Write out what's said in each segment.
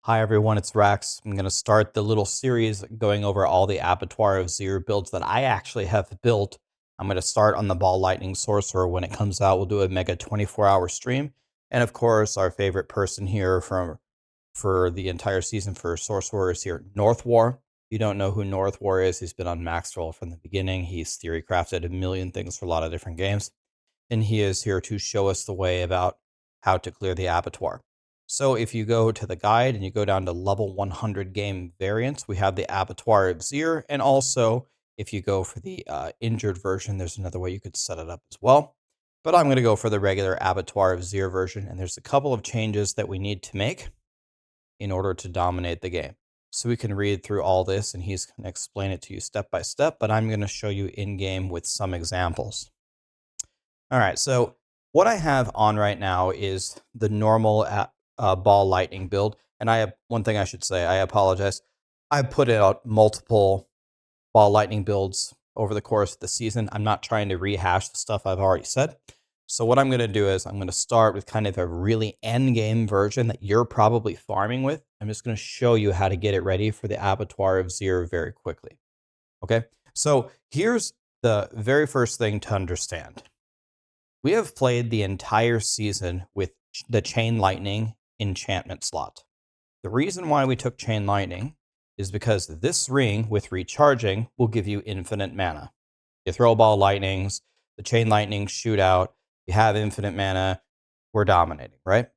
Hi everyone, it's Rax. I'm going to start the little series going over all the Abattoir of Zero builds that I actually have built. I'm going to start on the Ball Lightning Sorcerer. When it comes out, we'll do a mega 24-hour stream. And of course, our favorite person here for the entire season for Sorcerer is here, Northwar. If you don't know who Northwar is, he's been on Maxroll from the beginning. He's theory crafted a million things for a lot of different games. And he is here to show us the way about how to clear the Abattoir. So if you go to the guide and you go down to level 100 game variants, we have the Abattoir of Zir. And also, if you go for the injured version, there's another way you could set it up as well. But I'm going to go for the regular Abattoir of Zir version. And there's a couple of changes that we need to make in order to dominate the game. So we can read through all this and he's going to explain it to you step by step. But I'm going to show you in game with some examples. All right, so what I have on right now is the normal Ball Lightning build. And I have one thing I should say, I apologize. I put out multiple Ball Lightning builds over the course of the season. I'm not trying to rehash the stuff I've already said. So what I'm going to do is I'm going to start with kind of a really end game version that you're probably farming with. I'm just going to show you how to get it ready for the Abattoir of Zero very quickly. Okay, so here's the very first thing to understand. We have played the entire season with the Chain Lightning enchantment slot. The reason why we took Chain Lightning is because this ring with recharging will give you infinite mana. You throw Ball Lightnings, the Chain Lightnings shoot out, you have infinite mana, we're dominating, right?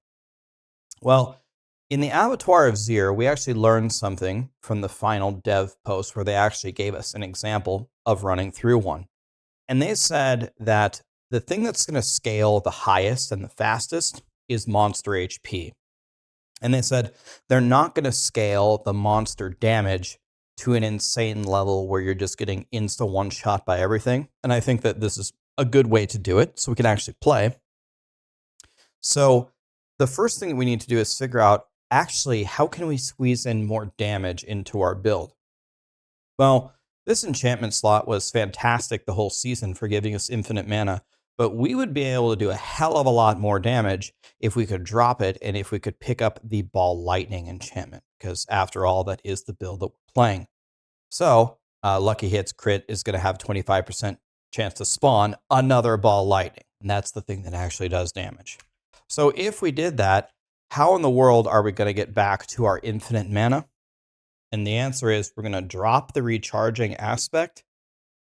Well, in the Abattoir of Zir, we actually learned something from the final dev post where they actually gave us an example of running through one. And they said that the thing that's going to scale the highest and the fastest is monster HP. And they said they're not going to scale the monster damage to an insane level where you're just getting insta one-shot by everything. And I think that this is a good way to do it so we can actually play. So the first thing that we need to do is figure out, actually, how can we squeeze in more damage into our build? Well, this enchantment slot was fantastic the whole season for giving us infinite mana, but we would be able to do a hell of a lot more damage if we could drop it and if we could pick up the Ball Lightning enchantment, because after all, that is the build that we're playing. So, Lucky Hits Crit is going to have 25% chance to spawn another Ball Lightning, and that's the thing that actually does damage. So if we did that, how in the world are we going to get back to our infinite mana? And the answer is we're going to drop the recharging aspect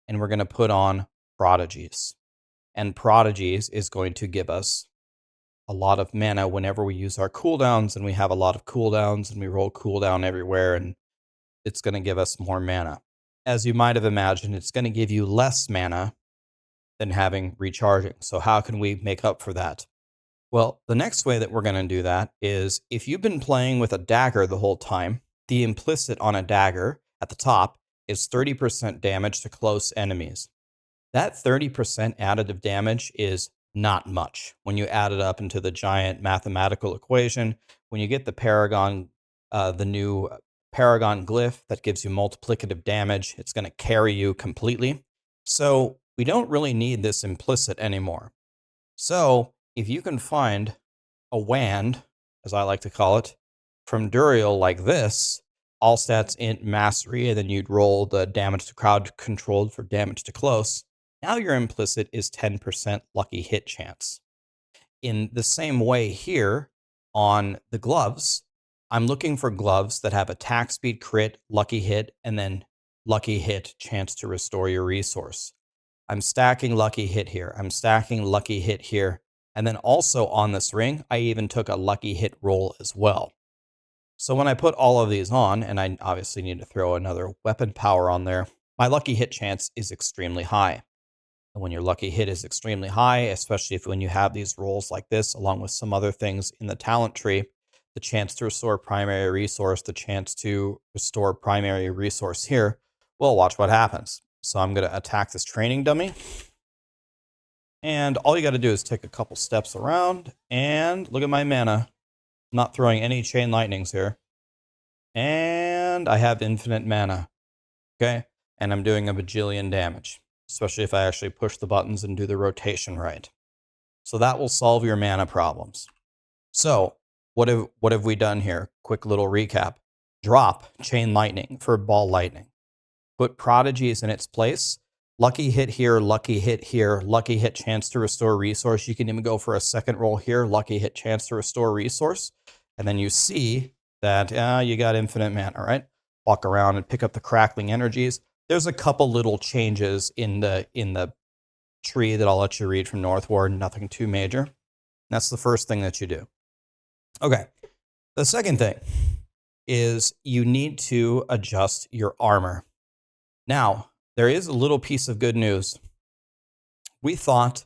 and we're going to put on Prodigies. And Prodigies is going to give us a lot of mana whenever we use our cooldowns, and we have a lot of cooldowns and we roll cooldown everywhere, and it's going to give us more mana. As you might have imagined, it's going to give you less mana than having recharging. So how can we make up for that? Well, the next way that we're going to do that is if you've been playing with a dagger the whole time, the implicit on a dagger at the top is 30% damage to close enemies. That 30% additive damage is not much when you add it up into the giant mathematical equation. When you get the Paragon, the new Paragon glyph that gives you multiplicative damage, it's going to carry you completely. So we don't really need this implicit anymore. So if you can find a wand, as I like to call it, from Duriel like this, all stats int mastery, and then you'd roll the damage to crowd controlled for damage to close. Now your implicit is 10% lucky hit chance. In the same way here on the gloves, I'm looking for gloves that have attack speed, crit, lucky hit, and then lucky hit chance to restore your resource. I'm stacking lucky hit here. I'm stacking lucky hit here. And then also on this ring, I even took a lucky hit roll as well. So when I put all of these on, and I obviously need to throw another weapon power on there, my lucky hit chance is extremely high. And when your lucky hit is extremely high, especially when you have these rolls like this, along with some other things in the talent tree, the chance to restore primary resource, the chance to restore primary resource here, well, watch what happens. So I'm going to attack this training dummy. And all you got to do is take a couple steps around, and look at my mana. I'm not throwing any chain lightnings here. And I have infinite mana. Okay? And I'm doing a bajillion damage, especially if I actually push the buttons and do the rotation right. So that will solve your mana problems. So What have we done here? Quick little recap. Drop Chain Lightning for Ball Lightning. Put Prodigies in its place. Lucky hit here, lucky hit here, lucky hit chance to restore resource. You can even go for a second roll here, lucky hit chance to restore resource. And then you see that you got infinite mana, right? Walk around and pick up the crackling energies. There's a couple little changes in the tree that I'll let you read from Northward, nothing too major. That's the first thing that you do. Okay. The second thing is you need to adjust your armor. Now, there is a little piece of good news. We thought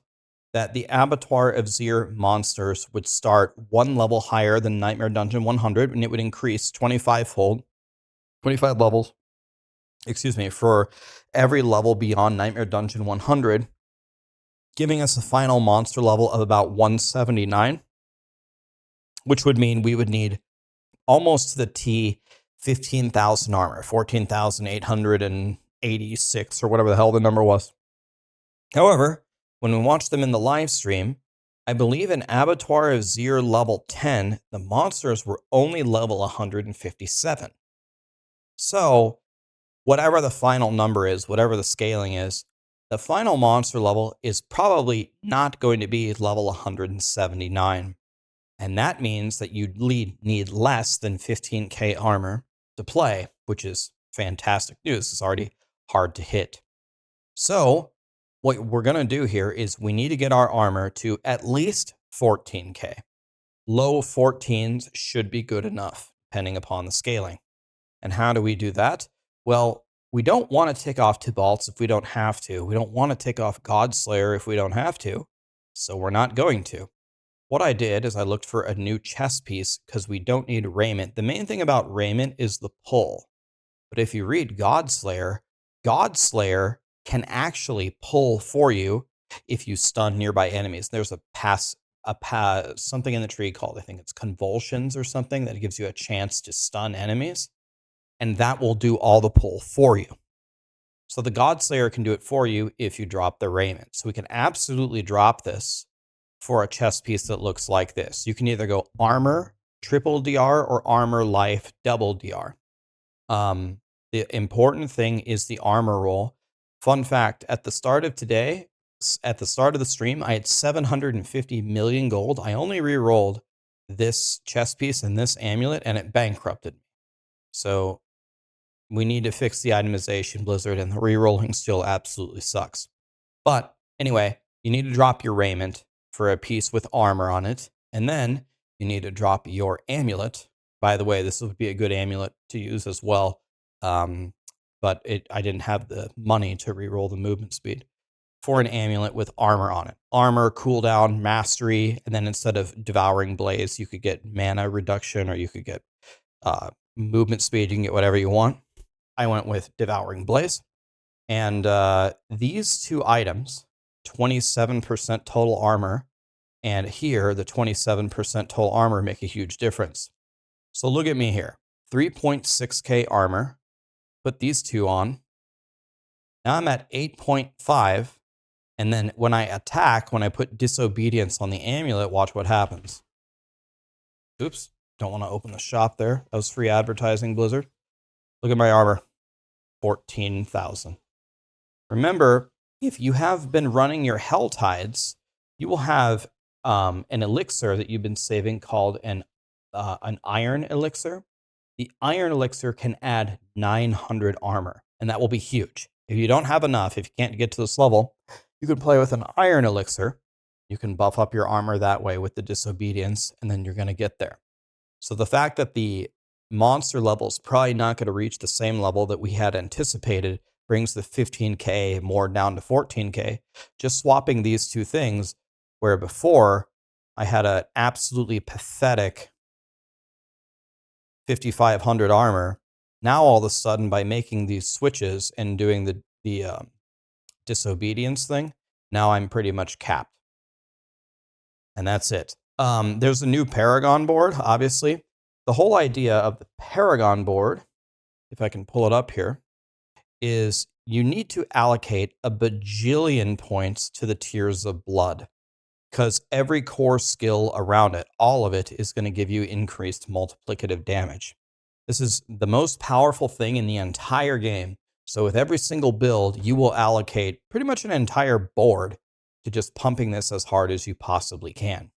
that the Abattoir of Zir monsters would start one level higher than Nightmare Dungeon 100, and it would increase 25-fold, 25 levels, for every level beyond Nightmare Dungeon 100, giving us a final monster level of about 179, which would mean we would need almost to the T 15,000 armor, 14,886 or whatever the hell the number was. However, when we watched them in the live stream, I believe in Abattoir of Zir level 10, the monsters were only level 157. So, whatever the final number is, whatever the scaling is, the final monster level is probably not going to be level 179. And that means that you need less than 15k armor to play, which is fantastic news. It's already hard to hit. So what we're going to do here is we need to get our armor to at least 14k. Low 14s should be good enough, depending upon the scaling. And how do we do that? Well, we don't want to tick off Tibalt's if we don't have to. We don't want to tick off Godslayer if we don't have to. So we're not going to. What I did is I looked for a new chess piece because we don't need raiment. The main thing about raiment is the pull. But if you read Godslayer, Godslayer can actually pull for you if you stun nearby enemies. There's something in the tree called, I think it's convulsions or something, that gives you a chance to stun enemies. And that will do all the pull for you. So the Godslayer can do it for you if you drop the raiment. So we can absolutely drop this for a chess piece that looks like this. You can either go armor, triple DR, or armor life, double DR. The important thing is the armor roll. Fun fact, at the start of today, at the start of the stream, I had 750 million gold. I only re-rolled this chess piece and this amulet, and it bankrupted me. So we need to fix the itemization, Blizzard, and the re-rolling still absolutely sucks. But anyway, you need to drop your raiment for a piece with armor on it, and then you need to drop your amulet. By the way, this would be a good amulet to use as well, but I didn't have the money to reroll the movement speed for an amulet with armor on it. Armor, cooldown, mastery, and then instead of Devouring Blaze, you could get mana reduction, or you could get movement speed. You can get whatever you want. I went with Devouring Blaze, and these two items, 27% total armor, and here the 27% total armor, make a huge difference. So look at me here, 3.6k armor, put these two on. Now I'm at 8.5, and then when I attack, when I put Disobedience on the amulet, watch what happens. Oops, don't want to open the shop there. That was free advertising, Blizzard. Look at my armor, 14,000. Remember, if you have been running your Hell Tides, you will have an elixir that you've been saving called an Iron Elixir. The Iron Elixir can add 900 armor, and that will be huge. If you don't have enough, if you can't get to this level, you can play with an Iron Elixir. You can buff up your armor that way with the Disobedience, and then you're going to get there. So the fact that the monster level is probably not going to reach the same level that we had anticipated brings the 15k more down to 14k. Just swapping these two things, where before I had an absolutely pathetic 5,500 armor, now all of a sudden by making these switches and doing the Disobedience thing, now I'm pretty much capped. And that's it. There's a new Paragon board, obviously. The whole idea of the Paragon board, if I can pull it up here, is you need to allocate a bajillion points to the Tears of Blood. because every core skill around it, all of it, is going to give you increased multiplicative damage. This is the most powerful thing in the entire game. So with every single build, you will allocate pretty much an entire board to just pumping this as hard as you possibly can.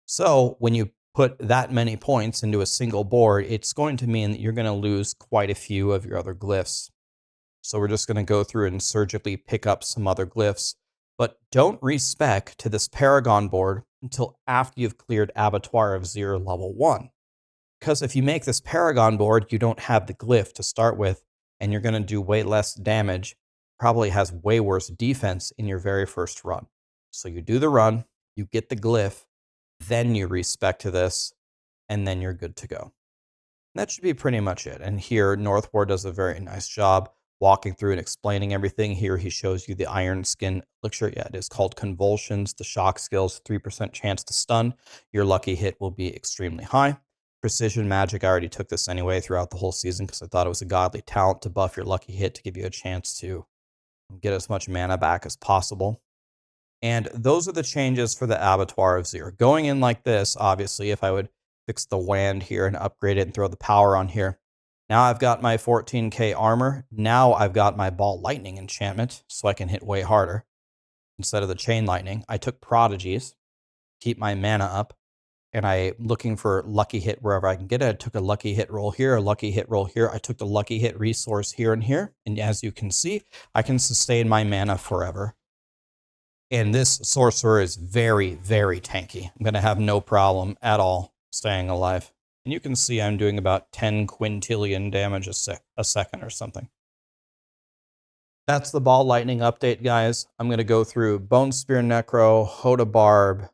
So when you put that many points into a single board, it's going to mean that you're going to lose quite a few of your other glyphs. So we're just going to go through and surgically pick up some other glyphs. But don't respec to this Paragon board until after you've cleared Abattoir of Zir level 1. Because if you make this Paragon board, you don't have the glyph to start with, and you're going to do way less damage, probably has way worse defense in your very first run. So you do the run, you get the glyph, then you respec to this, and then you're good to go. That should be pretty much it. And here, Northward does a very nice job walking through and explaining everything. Here he shows you the Iron Skin elixir. Yeah, it is called Convulsions. The shock skills, 3% chance to stun. Your lucky hit will be extremely high. Precision magic, I already took this anyway throughout the whole season because I thought it was a godly talent to buff your lucky hit to give you a chance to get as much mana back as possible. And those are the changes for the Abattoir of Zir. Going in like this, obviously, if I would fix the wand here and upgrade it and throw the power on here. Now I've got my 14k armor. Now I've got my ball lightning enchantment, so I can hit way harder. Instead of the chain lightning, I took prodigies, keep my mana up, and I'm looking for lucky hit wherever I can get it. I took a lucky hit roll here, a lucky hit roll here. I took the lucky hit resource here and here. And as you can see, I can sustain my mana forever. And this sorcerer is very, very tanky. I'm going to have no problem at all staying alive. And you can see I'm doing about 10 quintillion damage a second or something. That's the ball lightning update, guys. I'm going to go through Bone Spear Necro, Hoda Barb,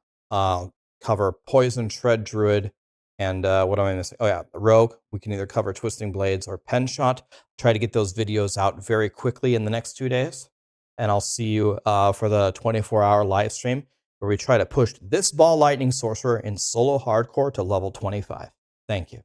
cover Poison Shred Druid, and what am I missing? Oh yeah, the Rogue. We can either cover Twisting Blades or Pen Shot. Try to get those videos out very quickly in the next 2 days. And I'll see you for the 24-hour live stream where we try to push this ball lightning sorcerer in solo hardcore to level 25. Thank you.